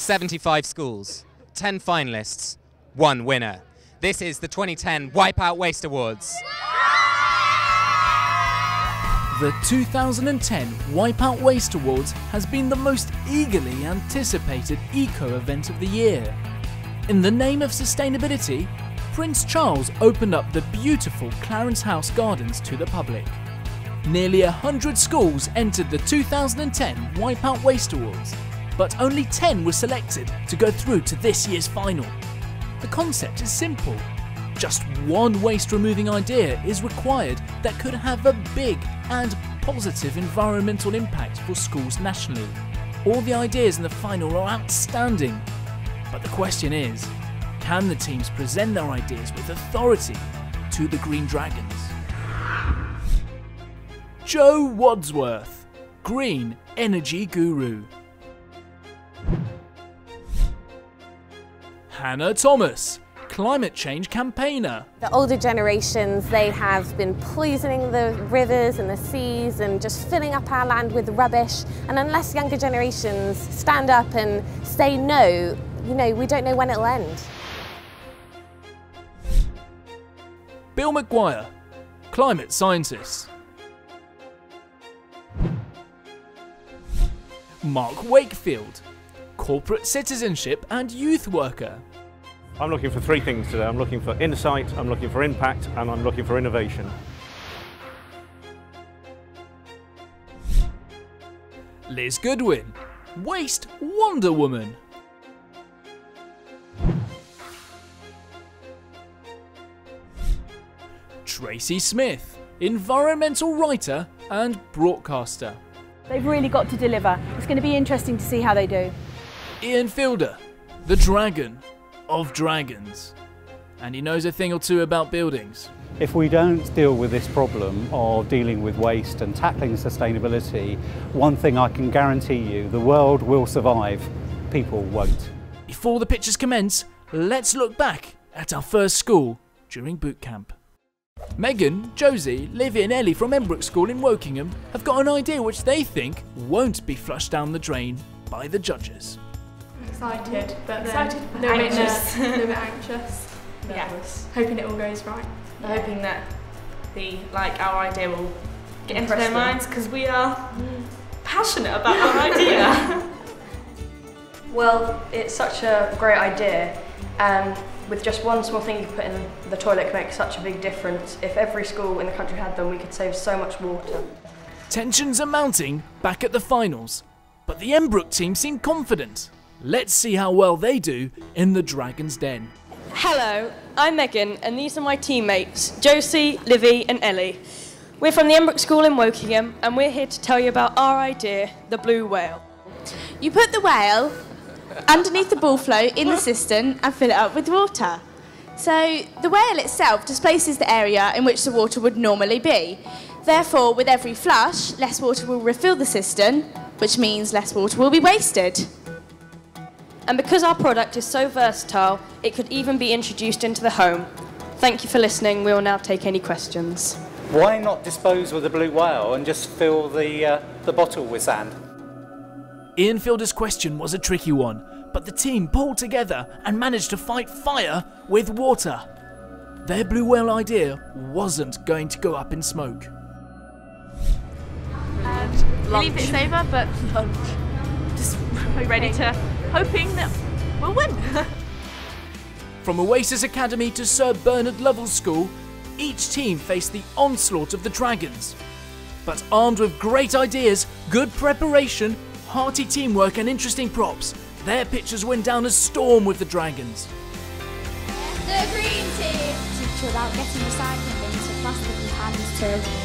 75 schools, 10 finalists, 1 winner. This is the 2010 Wipeout Waste Awards. The 2010 Wipeout Waste Awards has been the most eagerly anticipated eco-event of the year. In the name of sustainability, Prince Charles opened up the beautiful Clarence House Gardens to the public. Nearly 100 schools entered the 2010 Wipeout Waste Awards, but only 10 were selected to go through to this year's final. The concept is simple. Just one waste removing idea is required that could have a big and positive environmental impact for schools nationally. All the ideas in the final are outstanding, but the question is, can the teams present their ideas with authority to the Green Dragons? Joe Wadsworth, Green Energy Guru. Hannah Thomas, Climate Change Campaigner. The older generations, they have been poisoning the rivers and the seas and just filling up our land with rubbish. And unless younger generations stand up and say no, we don't know when it'll end. Bill McGuire, Climate Scientist. Mark Wakefield, Corporate Citizenship and Youth Worker. I'm looking for 3 things today. I'm looking for insight, I'm looking for impact, and I'm looking for innovation. Liz Goodwin, Waste Wonder Woman. Tracy Smith, Environmental Writer and Broadcaster. They've really got to deliver. It's going to be interesting to see how they do. Ian Fielder, the Dragon of Dragons. And he knows a thing or two about buildings. If we don't deal with this problem of dealing with waste and tackling sustainability, one thing I can guarantee you, the world will survive, people won't. Before the pictures commence, let's look back at our first school during boot camp. Megan, Josie, Livy and Ellie from Embrook School in Wokingham have got an idea which they think won't be flushed down the drain by the judges. Excited, but then a little bit anxious. Nervous. Hoping it all goes right. Hoping that our idea will get into their minds, because we are passionate about our idea. Well, it's such a great idea, and with just one small thing you put in the toilet can make such a big difference. If every school in the country had them, we could save so much water. Tensions are mounting back at the finals, but the Embrook team seem confident. Let's see how well they do in the Dragon's Den. Hello, I'm Megan, and these are my teammates, Josie, Livy and Ellie. We're from the Embrook School in Wokingham, and we're here to tell you about our idea, the blue whale. You put the whale underneath the ball float in the cistern and fill it up with water. So the whale itself displaces the area in which the water would normally be. Therefore, with every flush, less water will refill the cistern, which means less water will be wasted. And because our product is so versatile, it could even be introduced into the home. Thank you for listening. We will now take any questions. Why not dispose with the blue whale and just fill the bottle with sand? Ian Fielder's question was a tricky one, but the team pulled together and managed to fight fire with water. Their blue whale idea wasn't going to go up in smoke. Believe it's over, but just ready to, hoping that we'll win. From Oasis Academy to Sir Bernard Lovell School, each team faced the onslaught of the Dragons. But armed with great ideas, good preparation, hearty teamwork and interesting props, their pictures went down a storm with the Dragons. The green team! Teach you about getting recycling bins for plastic and cans too.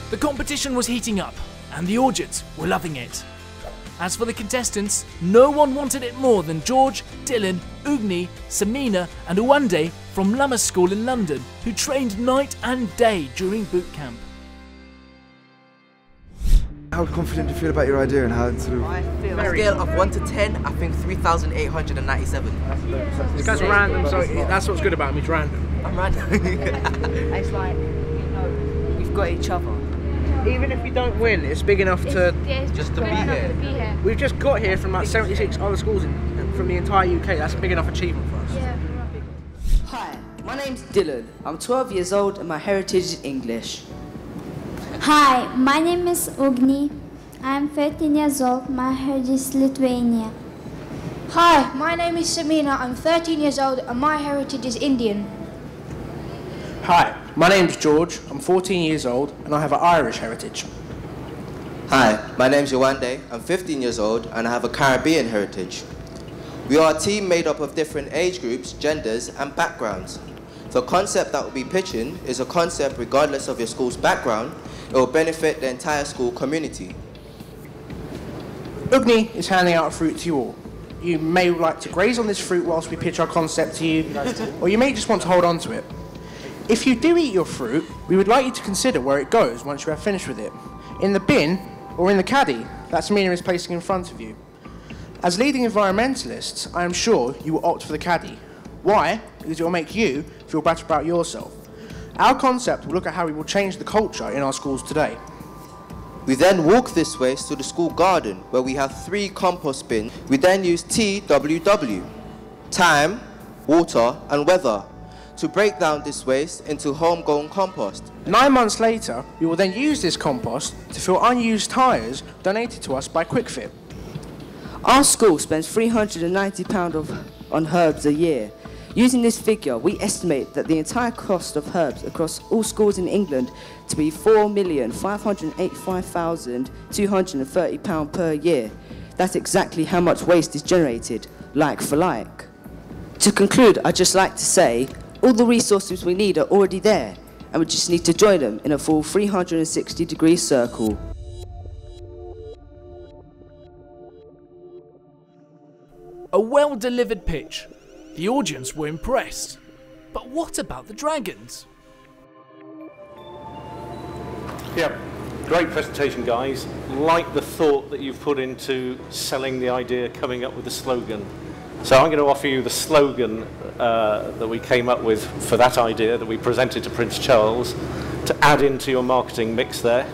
The competition was heating up, and the Orgits were loving it. As for the contestants, no one wanted it more than George, Dylan, Ugni, Samina and Uwande from Lummer School in London, who trained night and day during boot camp. how confident do you feel about your idea and how sort of... On a scale of 1 to 10, I think 3,897. This guy's random, so that's what's good about him, he's random. I'm random. It's like, we've got each other. Even if we don't win, it's big enough to just to be here. We've just got here from like 76 other schools from the entire UK. That's a big enough achievement for us. Hi, my name's Dylan. I'm 12 years old and my heritage is English. Hi, my name is Ogni. I'm 13 years old. My heritage is Lithuania. Hi, my name is Samina. I'm 13 years old and my heritage is Indian. Hi, my name's George. I'm 14 years old and I have an Irish heritage. Hi, my name's Yawande. I'm 15 years old and I have a Caribbean heritage. We are a team made up of different age groups, genders and backgrounds. The concept that we'll be pitching is a concept regardless of your school's background. It will benefit the entire school community. Ugni is handing out a fruit to you all. You may like to graze on this fruit whilst we pitch our concept to you, or you may just want to hold on to it. If you do eat your fruit, we would like you to consider where it goes once you have finished with it. In the bin or in the caddy that Samina is placing in front of you. As leading environmentalists, I am sure you will opt for the caddy. Why? Because it will make you feel better about yourself. Our concept will look at how we will change the culture in our schools today. We then walk this waste to the school garden where we have 3 compost bins. We then use TWW, time, water and weather, to break down this waste into homegrown compost. 9 months later, we will then use this compost to fill unused tyres donated to us by QuickFit. Our school spends £390 on herbs a year. Using this figure, we estimate that the entire cost of herbs across all schools in England to be £4,585,230 per year. That's exactly how much waste is generated, like for like. To conclude, I'd just like to say, all the resources we need are already there, and we just need to join them in a full 360-degree circle. A well-delivered pitch. The audience were impressed. But what about the dragons? Yeah, great presentation, guys. Like the thought that you've put into selling the idea, coming up with the slogan. So I'm going to offer you the slogan that we came up with for that idea that we presented to Prince Charles to add into your marketing mix there.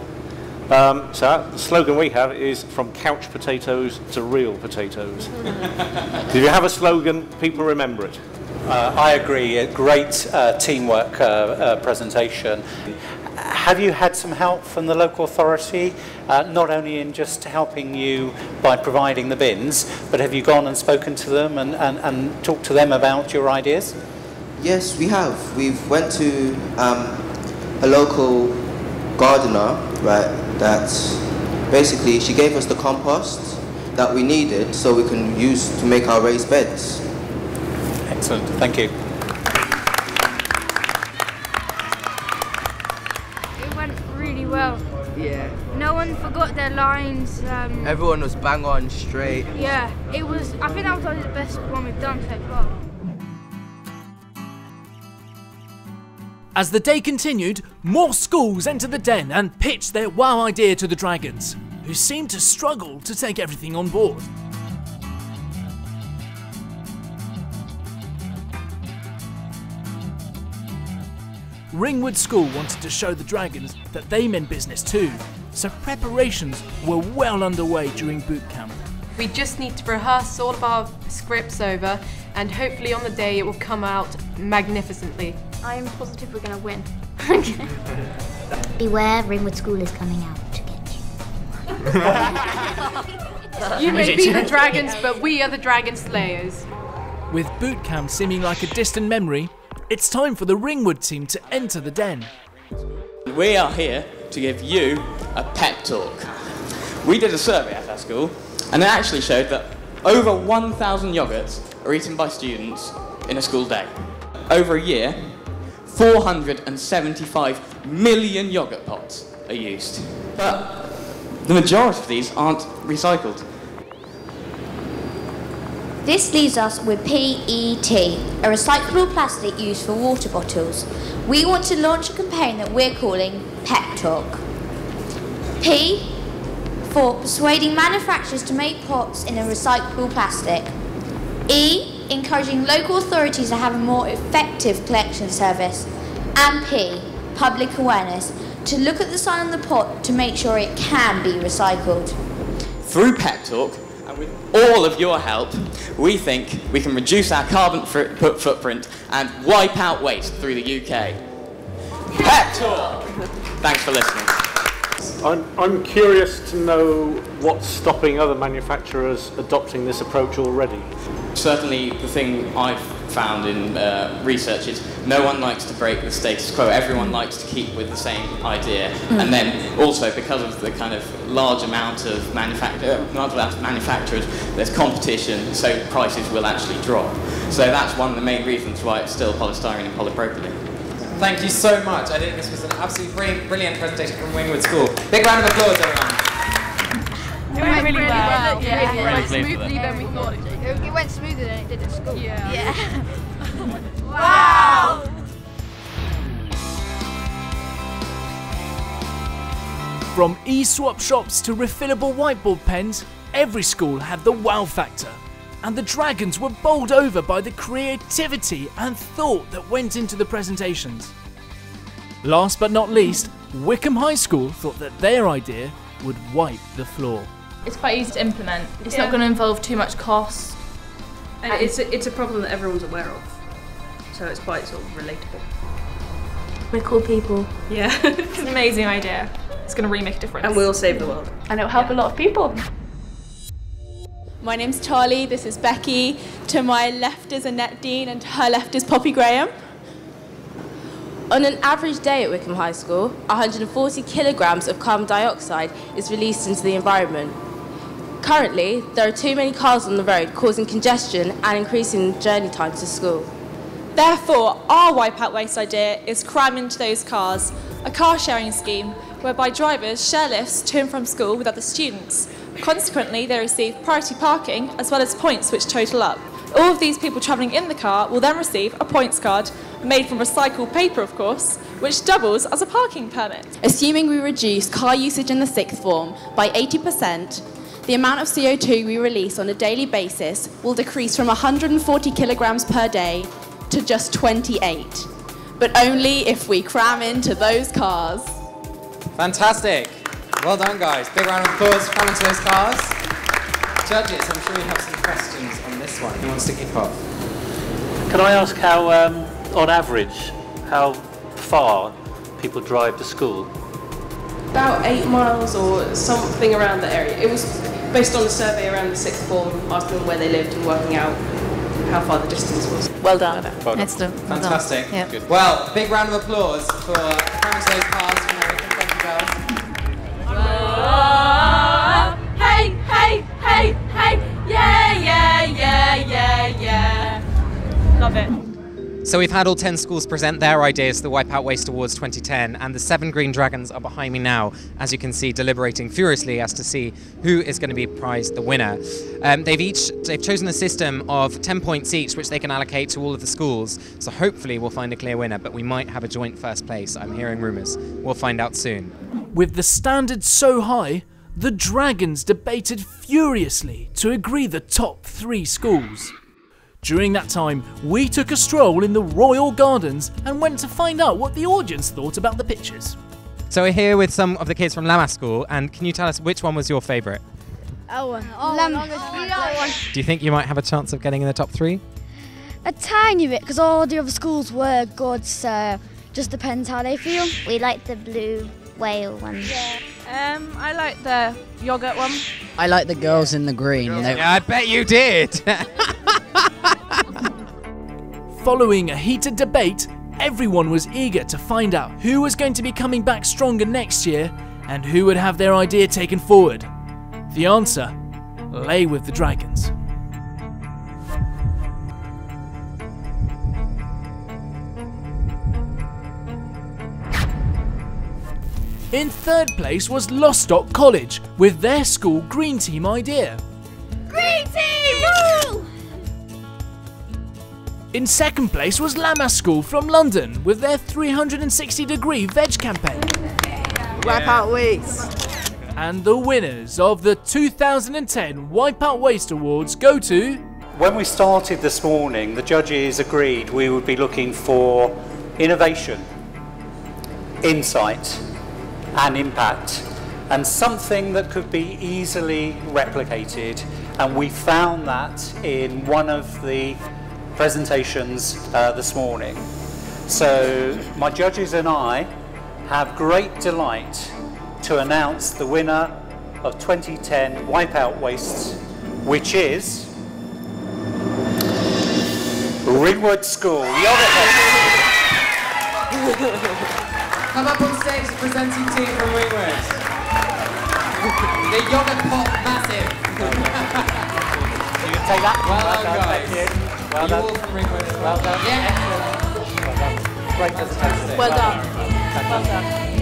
So the slogan we have is from couch potatoes to real potatoes. If you have a slogan, people remember it. I agree, a great teamwork presentation. Have you had some help from the local authority, not only in just helping you by providing the bins, but have you gone and spoken to them and talked to them about your ideas? Yes, we have. We've went to a local gardener, right, that basically she gave us the compost that we needed so we can use to make our raised beds. Excellent, thank you. It went really well. Yeah. No one forgot their lines. Everyone was bang on, straight. Yeah, it was. I think that was like the best one we've done so far. As the day continued, more schools entered the den and pitched their wow idea to the dragons, who seemed to struggle to take everything on board. Ringwood School wanted to show the dragons that they meant business too, so preparations were well underway during boot camp. We just need to rehearse all of our scripts over, and hopefully on the day it will come out magnificently. I am positive we're going to win. Beware, Ringwood School is coming out to get you. You may be the dragons, but we are the dragon slayers. With boot camp seeming like a distant memory, it's time for the Ringwood team to enter the den. We are here to give you a pep talk. We did a survey at our school, and it actually showed that over 1,000 yogurts are eaten by students in a school day. Over a year, 475 million yogurt pots are used. But the majority of these aren't recycled. This leaves us with PET, a recyclable plastic used for water bottles. We want to launch a campaign that we're calling Pep Talk. P 4. Persuading manufacturers to make pots in a recyclable plastic. E. Encouraging local authorities to have a more effective collection service. And P. Public awareness, to look at the sign on the pot to make sure it can be recycled. Through Pep Talk, and with all of your help, we think we can reduce our carbon footprint and wipe out waste through the UK. Pep Talk! Thanks for listening. I'm curious to know what's stopping other manufacturers adopting this approach already. Certainly the thing I've found in research is no one likes to break the status quo. Everyone likes to keep with the same idea. And then also because of the kind of large amount of manufacturers, there's competition, so prices will actually drop. So that's one of the main reasons why it's still polystyrene and polypropylene. Thank you so much. I think this was an absolutely brilliant presentation from Wingwood School. Big round of applause, everyone. It went really well. Yeah. Really smoothly than we thought. It went smoother than it did at school. Yeah. Wow! From e-swap shops to refillable whiteboard pens, every school had the wow factor. And the Dragons were bowled over by the creativity and thought that went into the presentations. Last but not least, Wickham High School thought that their idea would wipe the floor. It's quite easy to implement. It's not going to involve too much cost. And it's a problem that everyone's aware of. So it's quite sort of relatable. We're cool people. Yeah. It's an amazing idea. It's going to really make a difference. And we'll save the world. And it'll help a lot of people. My name's Charlie, this is Becky. To my left is Annette Dean and to her left is Poppy Graham. On an average day at Wickham High School, 140 kilograms of carbon dioxide is released into the environment. Currently, there are too many cars on the road, causing congestion and increasing journey times to school. Therefore, our Wipe Out Waste idea is cram into those cars, a car sharing scheme whereby drivers share lifts to and from school with other students. Consequently, they receive priority parking as well as points which total up. All of these people travelling in the car will then receive a points card, made from recycled paper of course, which doubles as a parking permit. Assuming we reduce car usage in the sixth form by 80%, the amount of CO2 we release on a daily basis will decrease from 140 kilograms per day to just 28. But only if we cram into those cars. Fantastic. Well done, guys. Big round of applause. Cram into those cars. Judges, I'm sure you have some questions on this one. Who wants to kick off? Can I ask how, on average, how far people drive to school? About 8 miles or something around that area. It was based on a survey around the sixth form, asking them where they lived and working out how far the distance was. Well done. Excellent. Fantastic. Yeah. Good. Well, big round of applause for cramming to those cars from American. Thank you, girls. Hey, hey, hey, hey, yeah, yeah, yeah, yeah, yeah. Love it. So we've had all 10 schools present their ideas to the Wipe Out Waste Awards 2010, and the 7 Green Dragons are behind me now, as you can see, deliberating furiously as to see who is going to be prized the winner. They've chosen a system of 10 points each, which they can allocate to all of the schools. So hopefully we'll find a clear winner, but we might have a joint first place. I'm hearing rumours. We'll find out soon. With the standards so high, the Dragons debated furiously to agree the top 3 schools. During that time, we took a stroll in the Royal Gardens and went to find out what the audience thought about the pictures. So we're here with some of the kids from Lammas School, and can you tell us which one was your favourite? Do you think you might have a chance of getting in the top 3? A tiny bit, because all the other schools were good, so just depends how they feel. We like the blue whale one. Yeah. I like the yogurt one. I like the girls in the green. Yeah, I bet you did. Following a heated debate, everyone was eager to find out who was going to be coming back stronger next year and who would have their idea taken forward. The answer lay with the Dragons. In third place was Lostock College with their school Green Team idea. Green Team! Woo! In second place was Lammas School from London with their 360-degree veg campaign. Wipe Out Waste. And the winners of the 2010 Wipeout Waste Awards go to... When we started this morning, the judges agreed we would be looking for innovation, insight and impact, and something that could be easily replicated, and we found that in one of the presentations this morning. So my judges and I have great delight to announce the winner of 2010 Wipeout Waste, which is Ringwood School. Come up on stage, the presenting team from Ringwood. The yogurt pot massive. You can take that. Well done, Thank guys. you. Well Are you done. all from Ringwood? Well done. Yeah. Well done. Great presentation. Well done. Well done.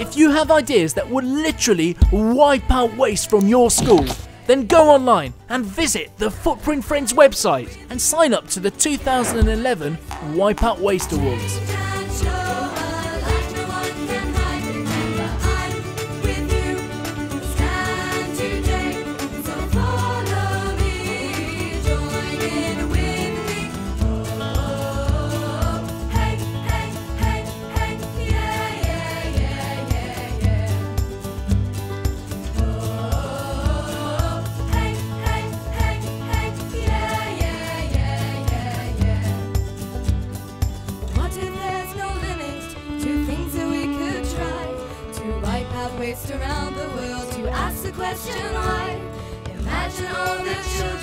If you have ideas that would literally wipe out waste from your school, then go online and visit the Footprint Friends website and sign up to the 2011 Wipeout Waste Awards. Waste around the world to ask the question why. Imagine all the children